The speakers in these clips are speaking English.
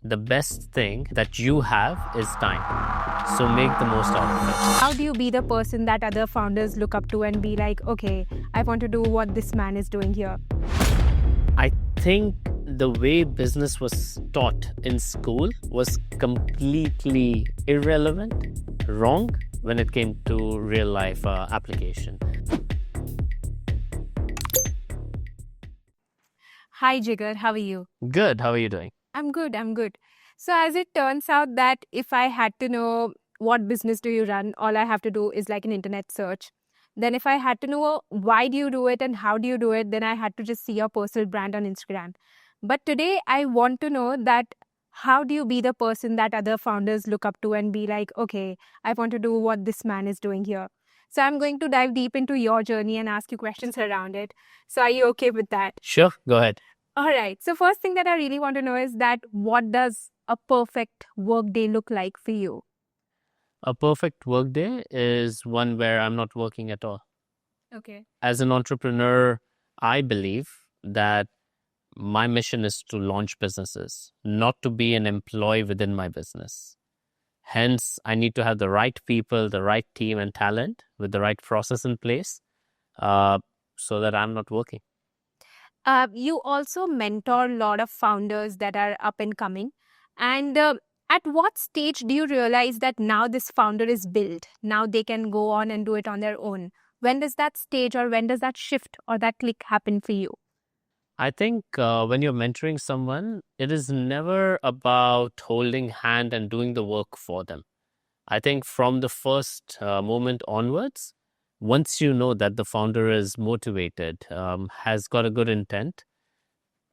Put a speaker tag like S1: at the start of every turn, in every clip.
S1: the best thing that you have is time. So make the most out of it.
S2: How do you be the person that other founders look up to and be like, okay, I want to do what this man is doing here?
S1: I think the way business was taught in school was completely irrelevant, wrong when it came to real life application.
S2: Hi, Jigar. How are you?
S1: Good. How are you doing?
S2: I'm good. I'm good. So, as it turns out that if I had to know what business do you run, all I have to do is like an internet search. Then, if I had to know why do you do it and how do you do it, then I had to just see your personal brand on Instagram. But today, I want to know that how do you be the person that other founders look up to and be like, okay, I want to do what this man is doing here. So, I'm going to dive deep into your journey and ask you questions around it. So, are you okay with that?
S1: Sure. Go ahead.
S2: All right. So first thing that I really want to know is that what does a perfect work day look like for you?
S1: A perfect work day is one where I'm not working at all.
S2: Okay.
S1: As an entrepreneur, I believe that my mission is to launch businesses, not to be an employee within my business. Hence, I need to have the right people, the right team and talent with the right process in place so that I'm not working.
S2: You also mentor a lot of founders that are up and coming. And at what stage do you realize that now this founder is built? Now they can go on and do it on their own. When does that stage or when does that shift or that click happen for you?
S1: I think when you're mentoring someone, it is never about holding hand and doing the work for them. I think from the first moment onwards, once you know that the founder is motivated, has got a good intent,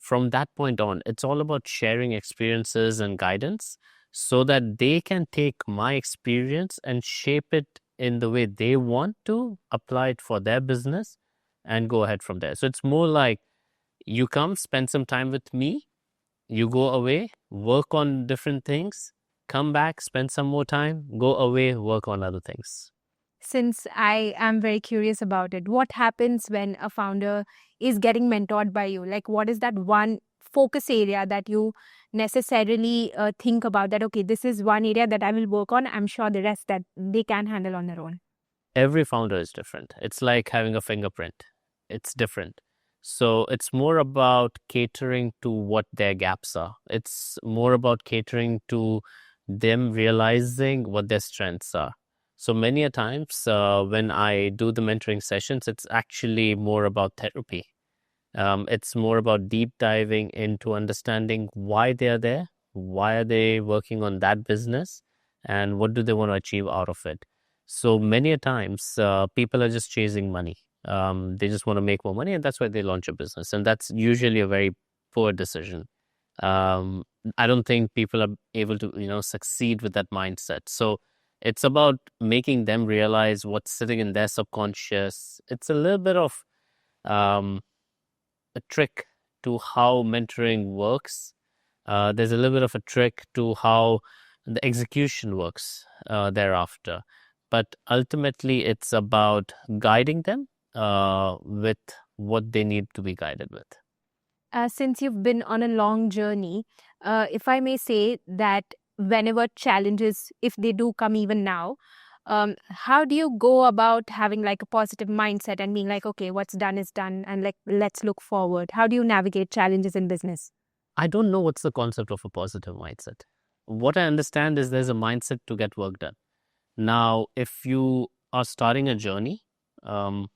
S1: from that point on, it's all about sharing experiences and guidance so that they can take my experience and shape it in the way they want to apply it for their business and go ahead from there. So it's more like you come, spend some time with me, you go away, work on different things, come back, spend some more time, go away, work on other things.
S2: Since I am very curious about it, what happens when a founder is getting mentored by you? Like, what is that one focus area that you necessarily think about that, okay, this is one area that I will work on. I'm sure the rest that they can handle on their own.
S1: Every founder is different. It's like having a fingerprint, it's different. So it's more about catering to what their gaps are. It's more about catering to them realizing what their strengths are. So many a times when I do the mentoring sessions, it's actually more about therapy. It's more about deep diving into understanding why they are there, why are they working on that business, and what do they want to achieve out of it. So many a times people are just chasing money. They just want to make more money, and that's why they launch a business. And that's usually a very poor decision. Um, I don't think people are able to, succeed with that mindset. So it's about making them realize what's sitting in their subconscious. It's a little bit of um, a trick to how mentoring works. There's a little bit of a trick to how the execution works thereafter. But ultimately, it's about guiding them with what they need to be guided with.
S2: Since you've been on a long journey, if I may say that whenever challenges, if they do come even now, how do you go about having like a positive mindset and being like, okay, what's done is done and like, let's look forward? How do you navigate challenges in business?
S1: I don't know what's the concept of a positive mindset. What I understand is there's a mindset to get work done. Now, if you are starting a journey, um,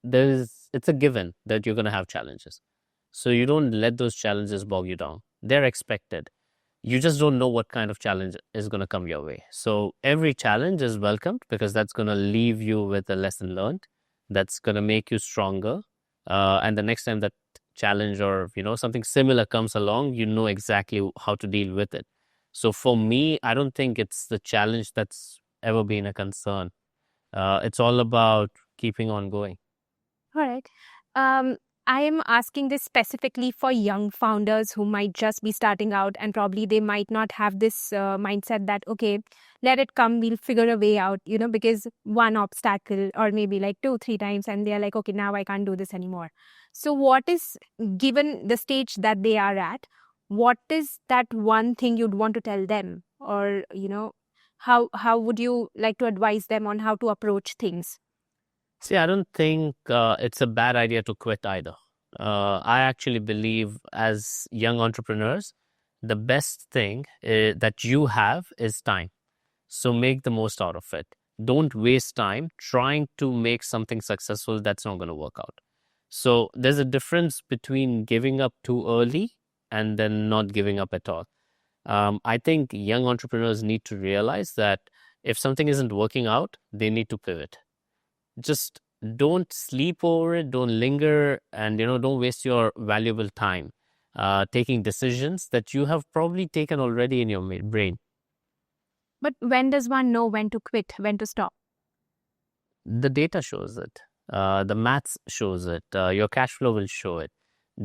S1: it's a given that you're going to have challenges. So you don't let those challenges bog you down. They're expected. You just don't know what kind of challenge is going to come your way. So every challenge is welcomed because that's going to leave you with a lesson learned. That's going to make you stronger. And the next time that challenge or something similar comes along, you know exactly how to deal with it. So for me, I don't think it's the challenge that's ever been a concern. It's all about keeping on going.
S2: All right. Um, I am asking this specifically for young founders who might just be starting out and probably they might not have this mindset that, okay, let it come, we'll figure a way out, because one obstacle or maybe like 2, 3 times and they're like, okay, now I can't do this anymore. So what is, given the stage that they are at, what is that one thing you'd want to tell them? Or, how would you like to advise them on how to approach things?
S1: See, I don't think it's a bad idea to quit either. I actually believe as young entrepreneurs, the best thing that you have is time. So make the most out of it. Don't waste time trying to make something successful that's not going to work out. So there's a difference between giving up too early and then not giving up at all. I think young entrepreneurs need to realize that if something isn't working out, they need to pivot. Just don't sleep over it, don't linger, and don't waste your valuable time taking decisions that you have probably taken already in your brain.
S2: But when does one know when to quit, when to stop?
S1: The data shows it. The maths shows it. Your cash flow will show it.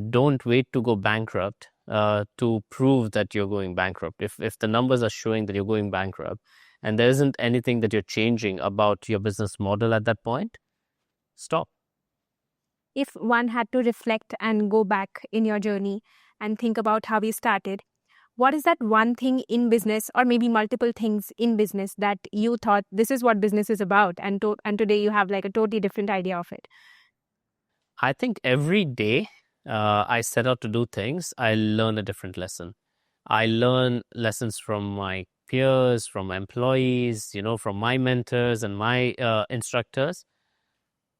S1: Don't wait to go bankrupt to prove that you're going bankrupt. If the numbers are showing that you're going bankrupt and there isn't anything that you're changing about your business model at that point, stop.
S2: If one had to reflect and go back in your journey and think about how you started, what is that one thing in business, or maybe multiple things in business, that you thought this is what business is about, and today you have like a totally different idea of it?
S1: I think every day I set out to do things, I learn a different lesson. I learn lessons from my peers, from my employees, from my mentors and my instructors.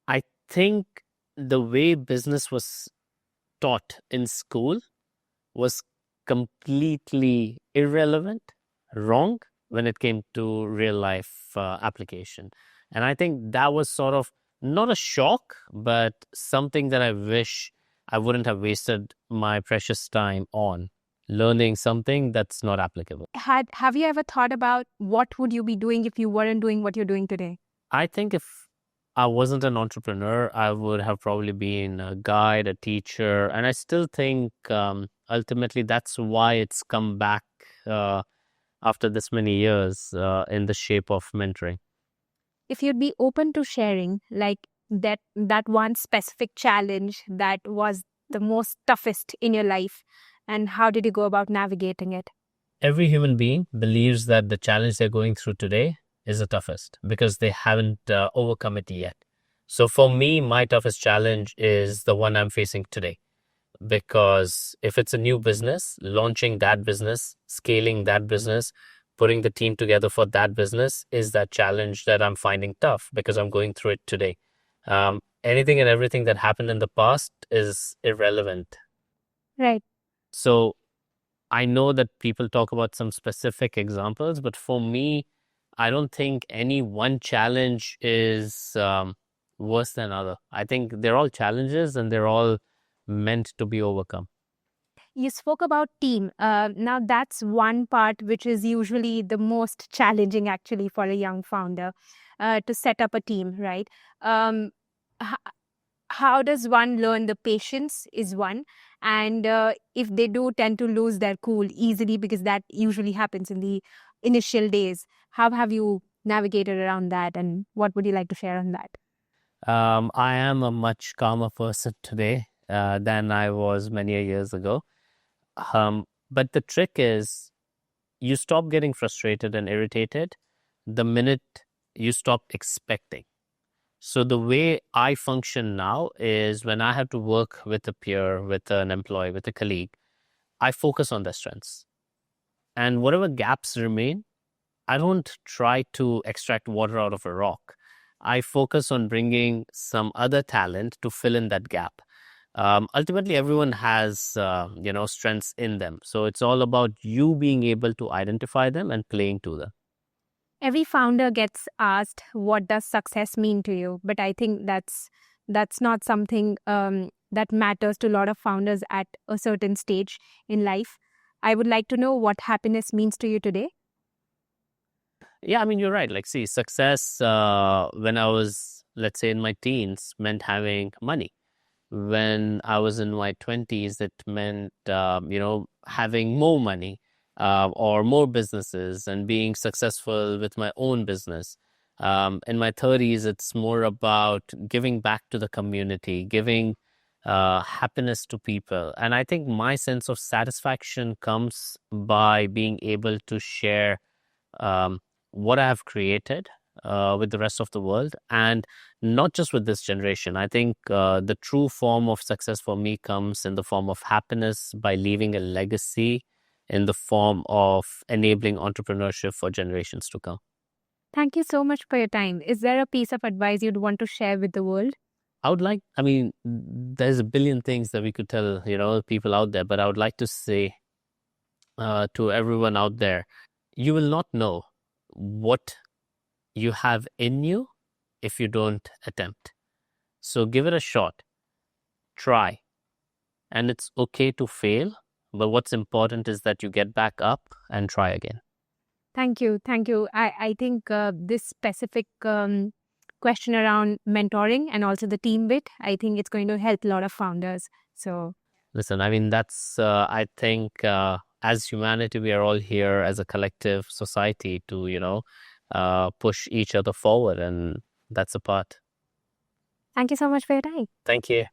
S1: I think the way business was taught in school was completely irrelevant, wrong when it came to real life application. And I think that was sort of not a shock, but something that I wish I wouldn't have wasted my precious time on learning something that's not applicable.
S2: Have you ever thought about what would you be doing if you weren't doing what you're doing today?
S1: I think if I wasn't an entrepreneur, I would have probably been a guide, a teacher. And I still think ultimately that's why it's come back after this many years in the shape of mentoring.
S2: If you'd be open to sharing, like, that one specific challenge that was the most toughest in your life, and how did you go about navigating it?
S1: Every human being believes that the challenge they're going through today is the toughest because they haven't overcome it yet. So for me, my toughest challenge is the one I'm facing today. Because if it's a new business, launching that business, scaling that business, putting the team together for that business is that challenge that I'm finding tough because I'm going through it today. Anything and everything that happened in the past is irrelevant.
S2: Right.
S1: So I know that people talk about some specific examples, but for me, I don't think any one challenge is worse than other. I think they're all challenges and they're all meant to be overcome.
S2: You spoke about team. Now, that's one part which is usually the most challenging, actually, for a young founder, to set up a team, right? Um, h- how does one learn the patience is one, and if they do tend to lose their cool easily, because that usually happens in the initial days, how have you navigated around that, and what would you like to share on that?
S1: I am a much calmer person today than I was many years ago. But the trick is you stop getting frustrated and irritated the minute you stop expecting. So the way I function now is when I have to work with a peer, with an employee, with a colleague, I focus on their strengths. And whatever gaps remain, I don't try to extract water out of a rock. I focus on bringing some other talent to fill in that gap. Ultimately, everyone has, strengths in them. So it's all about you being able to identify them and playing to them.
S2: Every founder gets asked, what does success mean to you? But I think that's not something that matters to a lot of founders at a certain stage in life. I would like to know what happiness means to you today.
S1: Yeah, I mean, you're right. Like, see, success when I was, let's say, in my teens meant having money. When I was in my 20s, it meant, having more money or more businesses and being successful with my own business. In my 30s, it's more about giving back to the community, giving happiness to people. And I think my sense of satisfaction comes by being able to share um, what I have created with the rest of the world, and not just with this generation. I think the true form of success for me comes in the form of happiness by leaving a legacy in the form of enabling entrepreneurship for generations to come.
S2: Thank you so much for your time. Is there a piece of advice you'd want to share with the world?
S1: I mean, there's a billion things that we could tell, people out there, but I would like to say to everyone out there, you will not know what you have in you if you don't attempt. So give it a shot, try, and it's okay to fail. But what's important is that you get back up and try again.
S2: Thank you. Thank you. I think this specific question around mentoring and also the team bit, I think it's going to help a lot of founders. So,
S1: Listen, I mean, I think, as humanity, we are all here as a collective society to, push each other forward. And that's a part.
S2: thank you so much for your time.
S1: Thank you.